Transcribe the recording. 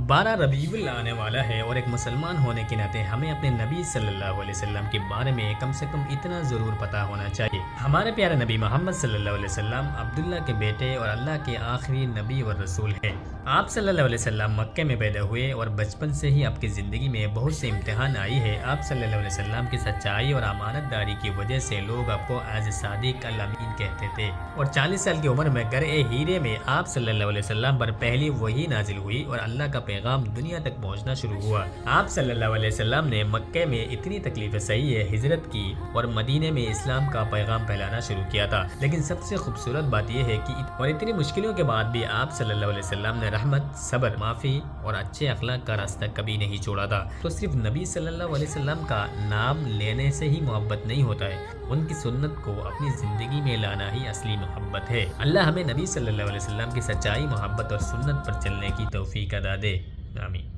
12 रबीउल अव्वल आने वाला है और एक मुसलमान होने के नाते हमें अपने नबी सल्लल्लाहु अलैहि वसल्लम के बारे में कम से कम इतना ज़रूर पता होना चाहिए। हमारे प्यारे नबी मोहम्मद सल्लल्लाहु अलैहि वसल्लम अब्दुल्ला के बेटे और अल्लाह के आखिरी नबी और रसूल हैं। आप सल्लल्लाहु अलैहि वसल्लम मक्के में पैदा हुए और बचपन से ही आपकी ज़िंदगी में बहुत से इम्तिहान आई है। आप सल्लल्लाहु अलैहि वसल्लम की सच्चाई और अमानतदारी की वजह से लोग आपको एज सादिक अल अमीन कहते थे और 40 साल की उम्र में गर-ए हीरे में आप सल्लल्लाहु अलैहि वसल्लम पर पहली वही नाजिल हुई और अल्लाह का पैगाम दुनिया तक पहुंचना शुरू हुआ। आप सल्लल्लाहु अलैहि वसल्लम ने मक्के में इतनी तकलीफें सही है हिजरत की और मदीने में इस्लाम का पैगाम फैलाना शुरू किया था। लेकिन सबसे खूबसूरत बात यह है कि और इतनी मुश्किलों के बाद भी आप सल्लल्लाहु अलैहि वसल्लम ने रहमत, सब्र, माफ़ी और अच्छे अखलाक का रास्ता कभी नहीं छोड़ा था। तो सिर्फ नबी सल्लल्लाहु अलैहि वसल्लम का नाम लेने से ही मोहब्बत नहीं होता है, उनकी सुन्नत को अपनी ज़िंदगी में लाना ही असली मोहब्बत है। अल्लाह हमें नबी सल्लल्लाहु अलैहि वसल्लम की सच्चाई, मोहब्बत और सुन्नत पर चलने की तौफीक अता दे। आमीन।